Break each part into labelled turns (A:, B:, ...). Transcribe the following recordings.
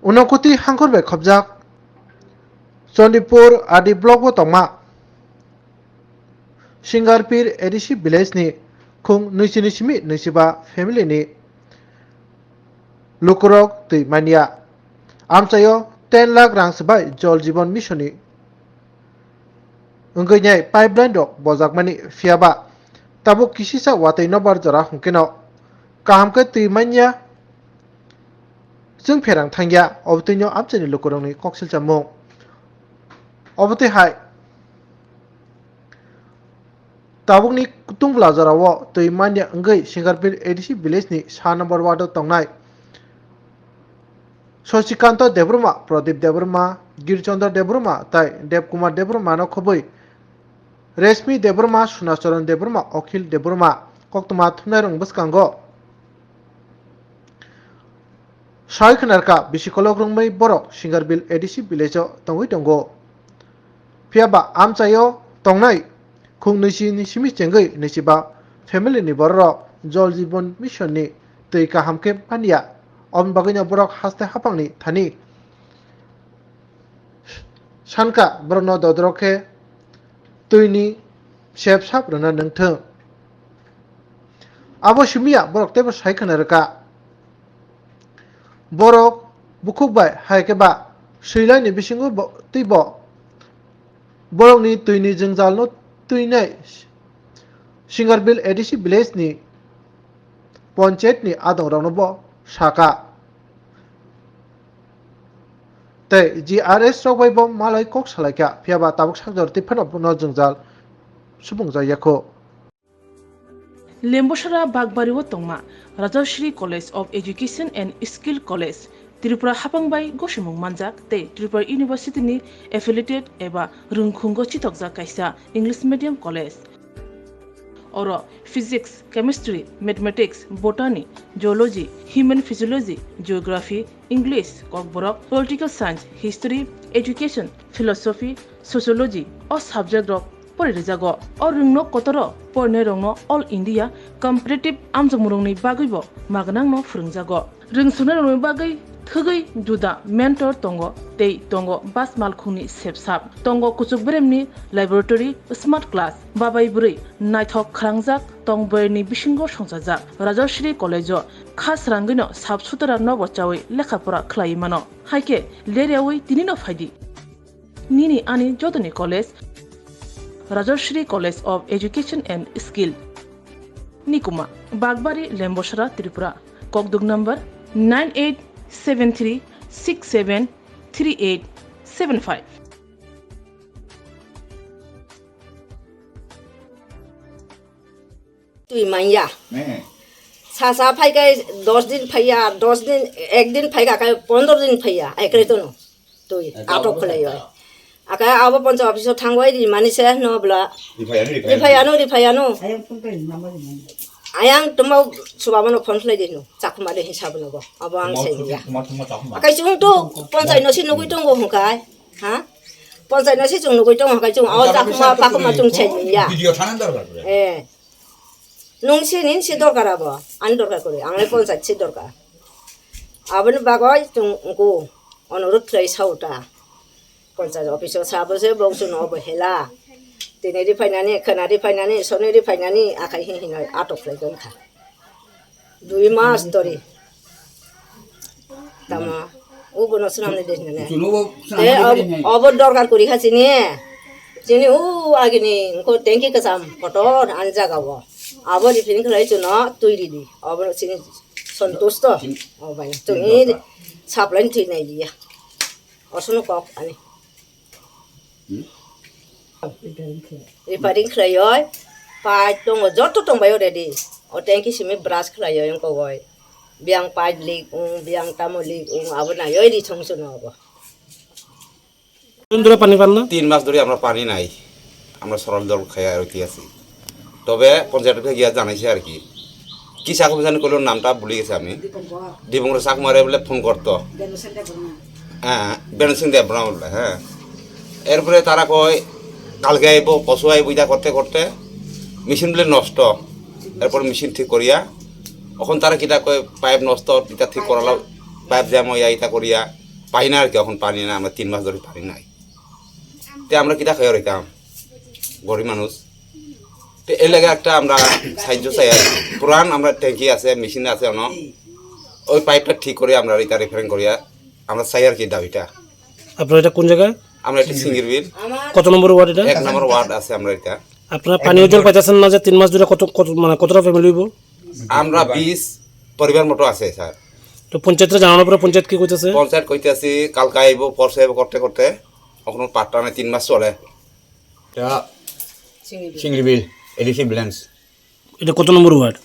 A: Unakuti hangkor be khobjak Sondipur adi blok bo tongma Singarpir ADC village ni khung nuisi nuisiba family ni lukurok tui mania amchayo 10 lakh rang sabai jol Jiban mission ni ungnyai pipeline dok bojak mani fiaba tabuk kisisa watai nobar jora hungkeno kahamkhe tui mania जों फेरां थांगिया अबतैनो आबचैनि लुकुरंनि कक्सिल जामुं अबतै हाय ताबुकनि कुतुं ब्लाजाराव तै मान्या अंगै सिंगारपीर ADC विलेजनि सा number वार्डआव तंनाय Shashikant देबरुमा Pradeep देबरुमा गिरचन्द्र देबरुमा ताइ देबकुमार देबरुमा न खबै रेशमी देबरुमा सुनाचरण देबरुमा अखिल देबरुमा कक्तमा थुनायरं बसकांगो Sai khenarka bisikolog rungmai borok Singarbil ADC village tongoi tongo phiaba amchaio tongnai khung nisi ni simi chengai nisiba family ni borok jol Jiban mission ni tei kahamkhe pania on bagina borok haste hapangni thani sanka brono dodrokhe Twini sep sap rona nangtheng abo simia borok tebo sai khenarka borok bukukbai haikeba seilai ni bisingo tibo borok ni Twini Jwngjal no tuinai Singarbil ADC village ni panchayat ni adong rong no bo saka tei GRS rok bai bo malai kok salaika phiaba tabuk sakjor tiphan no Jwngjal subungjayako
B: Lembosara Bagbariwo Tongma, Rajashri College of Education and Skill College, Tripura Hapangbai Goshimung Manjak, Te Tripura University ni affiliated eba Rungkhungo Chitokja Kaisa English Medium College. Oro Physics, Chemistry, Mathematics, Botany, Geology, Human Physiology, Geography, English, Kokborok, Political Science, History, Education, Philosophy, Sociology, or subject rock Porijago, or Rungno Kotoro, Pornerongno, All India, Competitive Amjamurungni Bagibo, Magnangno Phunangjakya. Rungsunarongni Bagai, Thugai, Juda, Mentor Tongo, Tei Tongo, Bas Malkhuni Sepsap, Tongo Kuchukbremni, Laboratory, Smart Class, Babai Buri, Naithok Krangjak, Tongberni Bishingo Songsajak, Rajashri College, Khas Rangino, Sabsutara Nobochawi, Lekhapura Klaimano, Haike, Leriawi, Tinino Faidi. Nini Ani Jodani College, Rajashri College of Education and Skill. Nikuma, Bagbari, Lembosara, Tripura. Kokdug number 9873673875.
C: তুই মাইয়া সাসা ফাইকা 10 দিন ফাইয়া 10 দিন একদিন ফাইকা 15 দিন ফাইয়া একরে তো তুই আটক খলাই হয় আকা আবো পঞ্চ অফিস থাঙ্গই দি মানিছে নবলা রিফায়ানো আয়াং তোমা সুবামনো ফোন খলাই দিনো চাকমারে হিসাব নগো আবো আং সাইয়া আকাই জুং তো পঞ্চাই নসি নগই দঙ্গো হকাই হা পঞ্চাই নসি জুং নগই দঙ্গো হকাই জুং আও চাকমা পাকমা জুং ছাইয়া ভিডিও থানান দরকার নংসি নিন সি দরকার আবো আন দরকার করে আংলে পঞ্চায়েত সি দরকার আবন বাগই জুং গো অনুরোধ খলাই সাউটা পঞ্চায়েত অফিস সাবসে বংশু নবহেলা দিনেরি ফাইনানি খানারি ফাইনানি সনেরি ফাইনানি আখাই হিহিনাই আটক লাইগন খা 2 মাস ধরে তামা ও বনো সুনামনে দেশনে এ অবর দরকার করি খাছি নি যিনি ও আগিনি কো ট্যাঙ্কি কাসাম ফটর আনজা গাব আবরি ফিন খলাই চুন তৈরি দি অবর সিনি সন্তুষ্ট ও ভাই তুমি সাপ্লাইন ঠিক নাই দিয়া অসনো কক আনি রিপারিং খলায়য় পাই দङ যত দंबायो रेडी ओ टेंकी सिमे ब्रास खलायो यंको गय बियां पाइ लिक बियां तामलिक आबना यरि संसो नबो
D: কোন ধরে পানি পান না 3 মাস ধরে আমরা পানি নাই আমরা সরল জল খাই আর কি আছি তবে পঞ্চায়েত থেকে গিয়া জানাইছে আর কি কি সাকু জানি কইলো নামটা ভুলে গেছে আমি দিবংর সাক মারে বলে ফোন করতো হ্যাঁ বেনসিং দেব ব্রাউন হ্যাঁ এরপরে তারা কয় কালকে আইব পশু আইব ইটা করতে করতে মেশিন বলে নষ্ট এরপর মেশিন ঠিক করিয়া এখন তারা কিটা কয় পাইপ নষ্ট ইটা ঠিক করালাম পাইপ জ্যাম হইয়া ইটা করিয়া পাই না আর কি, এখন পানি না, আমরা 3 মাস ধরে পানি নাই। তো আমরা কিটা খাই রইতাম গরিব মানুষ। তো এর লাগে একটা আমরা সাহায্য চাই আর কি। পুরান আমরা ট্যাঙ্কি আছে, মেশিন আছে, ওই পাইপটা ঠিক করে আমরা এটা রিপেয়ারিং করিয়া আমরা চাই আর কি দাবিটা।
E: আপনার এটা কোন জায়গায়?
D: আমরা এটা সিঙ্গির বিল
E: কত নম্বর ওয়ার্ড এটা?
D: 1 নম্বর ওয়ার্ড আছে আমরা এটা।
E: আপনারা পানীয় জল পাইতেছেন না যে 3 মাস ধরে? কত মানে কতটা ফ্যামিলি হইব?
D: আমরা 20 পরিবার মতো আছে স্যার।
E: তো পঞ্চায়েতে জানানোর পরে পঞ্চায়েত কি কইতেছে?
D: পঞ্চায়েত কইতে আছি কালকে আইব, পরশু আইব করতে করতে এখনো পাট্টা নাই, 3 মাস চলে।
F: সিঙ্গি বিল ADC ব্যালেন্স
E: এটা কত নম্বর ওয়ার্ড?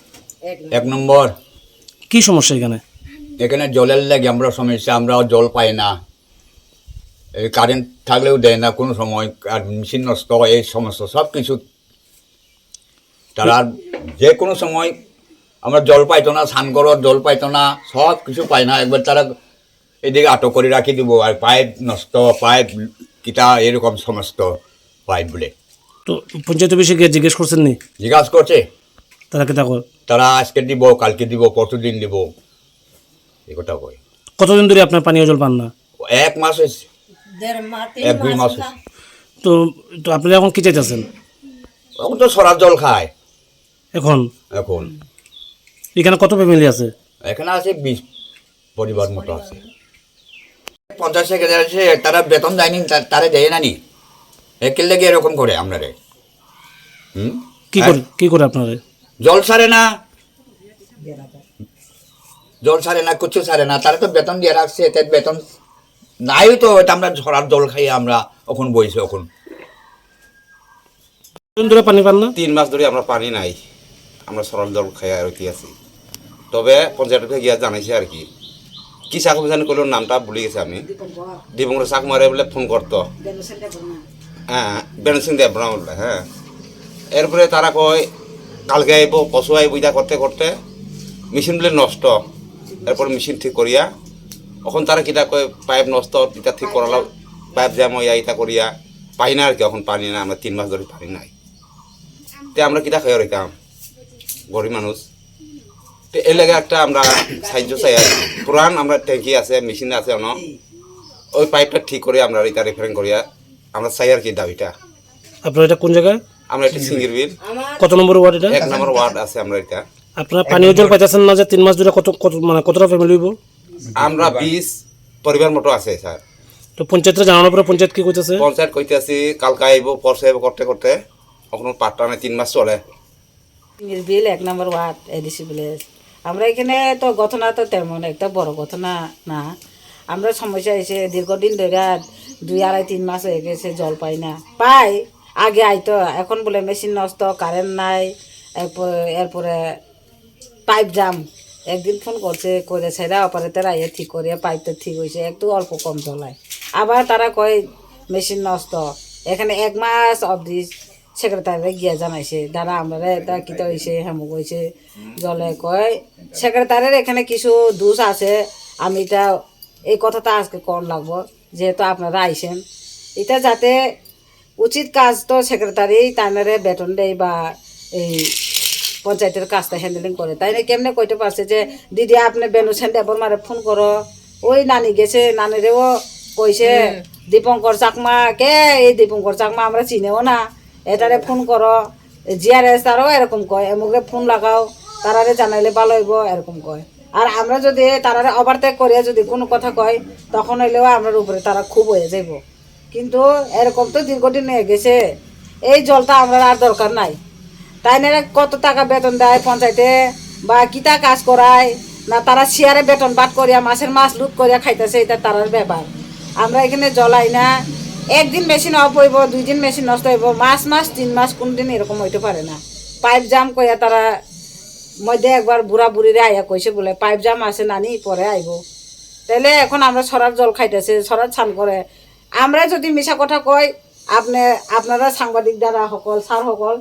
F: 1 নম্বর।
E: কি সমস্যা এখানে?
F: এখানে জলের লাগে আমরা সমস্যা, আমরা জল পাই না, এই কারেন্ট থাকলেও দেয় না কোনো সময়, আর মেশিন নষ্ট হয়, এই সমস্যা সব কিছু। তারা যে কোনো সময় আমরা জল পাইতো না, স্নান করার জল পাইতো না, সব কিছু পাই না। একবার তারা এদিকে আটক করে রাখি দিব, আর পাইপ নষ্ট, পাইপ কিটা এরকম সমস্ত পাইপ বলে।
E: তো পঞ্চায়েত অফিসে গিয়ে জিজ্ঞেস করছেন নি?
F: জিজ্ঞাসা করছে
E: তারা কেটা কয়?
F: তারা আজকে দিব, কালকে দিব, পরশু দিন দিব, এই কথা কয়।
E: কতদিন ধরে আপনার পানীয় জল পান না?
F: 1 মাস হয়েছে, 1-2 মাস হয়েছে।
E: তো তো আপনারা এখন কি চাইতেছেন?
F: এখন তো সরার জল খায়।
E: এখন
F: এখন
E: এখানে কত ফ্যামিলি আছে?
F: এখানে আছে 20 পরিবার মতো আছে। 50 সেকেন্ডার আছে, তারা বেতন দেয়নি, তারা দেয় না নি, একের লেগে এরকম করে আপনারে।
E: কি করে আপনারা?
F: জল ছাড়ে না, জল ছাড়ে না, কিছু ছাড়ে না, তারা তো বেতন দিয়ে রাখছে, এতে বেতন নাই তো, এটা আমরা সরার জল খাই আমরা এখন বইছে। এখন
E: কতদিন ধরে পানি পান না?
D: 3 মাস ধরে আমরা পানি নাই, আমরা সরল জল খাই আর কি আছি। তবে পঞ্চায়েত থেকে গিয়া জানাইছে আর কি, কি চাকু বিধান করলো নামটা ভুলে গেছি আমি। দীপঙ্কর চাক মারে বলে ফোন করতো, হ্যাঁ বেনু সিং দেব বলে। হ্যাঁ, এরপরে তারা কয় কালকে আইব, পশু আইব, ইটা করতে করতে মেশিন বলে নষ্ট। এরপরে মেশিন ঠিক করিয়া এখন তারা কিটা কয় পাইপ নষ্ট, ইটা ঠিক করালাম, পাইপ জ্যাম হইয়া ইটা করিয়া পাই না আর কি, এখন পানি না, আমরা 3 মাস ধরে পানি নাই। তো আমরা কিটা খাই রইতাম গরিব মানুষ। তো এর লাগে একটা আমরা সাহায্য চাই আর কি। পুরান আমরা ট্যাঙ্কি আছে, মেশিন আছে, ওই পাইপটা ঠিক করে আমরা এটা রিপেয়ারিং করিয়া আমরা চাই আর কি দাবিটা।
E: আপনার এটা কোন জায়গায়?
D: আমরা এটা সিঙ্গির বিল
E: কত নম্বর ওয়ার্ড এটা?
D: 1 নম্বর ওয়ার্ড আছে আমরা এটা।
E: আপনারা পানীয় জল পাইতেছেন না যে 3 মাস ধরে? মানে কতটা ফ্যামিলি হইব?
D: আমরা 20 পরিবার মতো আছে স্যার।
E: তো পঞ্চায়েতে জানানোর পরে পঞ্চায়েত কি কইতেছে?
D: পঞ্চায়েত কইতে আছি কালকে আইব, পরশু আইব করতে করতে এখনো পাট্টা নাই, 3 মাস চলে।
C: বিল 1 নম্বর ওয়ার্ড ADC ভিলেজ। আমরা এখানে তো ঘটনা তো তেমন একটা বড় ঘটনা না, আমরা সমস্যা এসে দীর্ঘদিন ধরে 2-2.5-3 মাস হয়ে গেছে জল পাই না। পাই আগে আইতো, এখন বলে মেশিন নষ্ট, কারেন্ট নাই, এরপরে পাইপ জাম। একদিন ফোন করছে, করে সেরা অপারেটর আইয়া ঠিক করিয়া পাইপটা ঠিক হয়েছে, একটু অল্প কম চলায়। আবার তারা কয় মেশিন নষ্ট। এখানে 1 মাস অবধি সেক্রেটারি গিয়া জানাইছে, দাঁড়া আমরা এটা কিতা হয়েছে, হেমুক হয়েছে জলে। কয় সেক্রেটারির এখানে কিছু দোষ আছে, আমি এটা এই কথাটা আজকে কর লাগবো, যেহেতু আপনারা আইসেন। এটা যাতে উচিত কাজ তো সেক্রেটারি তাইনারে বেতন দেয় বা এই পঞ্চায়েতের কাজটা হ্যান্ডেলিং করে, তাই না কেমনে কইতে পারছে যে দিদি আপনি বেনু সেন দেবর মারে ফোন করো। ওই নানি গেছে, নানিরেও কইছে দীপঙ্কর চাকমা কে, এই দীপঙ্কর চাকমা আমরা চিনেও না, এটারে ফোন করো। জিআরএস তারাও এরকম কয়, এমুকে ফোন লাগাও, তারারে জানাইলে ভালো হইব এরকম কয়। আর আমরা যদি তারারে ওভারটেক করিয়া যদি কোনো কথা কয়, তখন হইলেও আমরা উপরে তারা খুব হয়ে যাইব। কিন্তু এরকম তো দীর্ঘদিন হয়ে গেছে, এই জলটা আমরা আর দরকার নাই। তাই না কত টাকা বেতন দেয় পঞ্চায়েতে, বা কিতা কাজ করায় না, তারা শেয়ারে বেতন বাদ করিয়া মাছের মাছ লুট করিয়া খাইতেছে, এটা তারার ব্যাপার। আমরা এখানে জলাই না, একদিন মেশিন অফ হইব, 2 দিন মেশিন নষ্ট হইব, মাস 3 মাস কোন দিন এরকম হইতে পারে না। পাইপ জাম কইয়া তারা মধ্যে একবার বুড়া বুড়িরে আইয়া কইছে বলে পাইপ জাম আছে নানি, পরে আইব। তাইলে এখন আমরা সরার জল খাইতেছে, সরার ছান করে। আমরা যদি মিশা কথা কই, আপনারা সাংবাদিক দ্বারা সকল স্যার সকল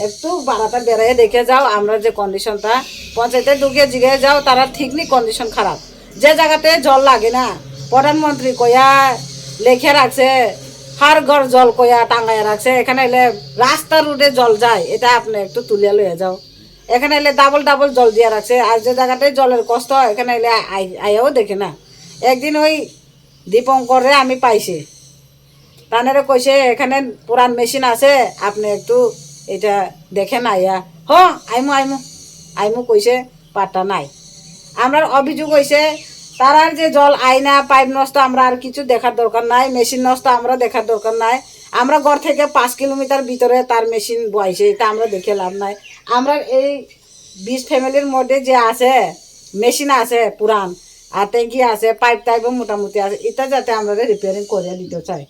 C: একটু বাড়াটা বেড়াইয়ে দেখে যাও, আমরা যে কন্ডিশনটা পঞ্চায়েতে ঢুকে জিগে যাও, তারা ঠিক নি কন্ডিশন খারাপ। যে জায়গাতে জল লাগে না, প্রধানমন্ত্রী কইয়া লেখে রাখছে, হার ঘর জল কইয়া টাঙ্গাইয়া রাখছে, এখানে এলে রাস্তার রুটে জল যায়, এটা আপনি একটু তুলিয়া লইয়া যাও। এখানে এলে ডাবল জল দিয়ে রাখছে। আর যে জায়গাটায় জলের কষ্ট, এখানে এলে আইয়াও দেখে না। একদিন ওই
G: দীপঙ্করে আমি পাইছি তানারে কইছে এখানে পুরান মেশিন আছে আপনি একটু এটা দেখেন আইয়া হ আইমু আইমু আইমু কইছে পাট্টা নাই আমরা অভিযোগ হয়েছে তারার যে জল আইনা পাইপ নষ্ট আমরা আর কিছু দেখার দরকার নাই মেশিন নষ্ট আমরা দেখার দরকার নাই আমরা ঘর থেকে 5 কিলোমিটার ভিতরে তার মেশিন বইছে এটা আমরা দেখে লাভ নাই আমরা এই 20 ফ্যামিলির মধ্যে যে আছে মেশিন আছে পুরান আর ট্যাঙ্কি আছে পাইপ টাইপও মোটামুটি আছে এটা যাতে আমরা রিপেয়ারিং করে দিতে চাই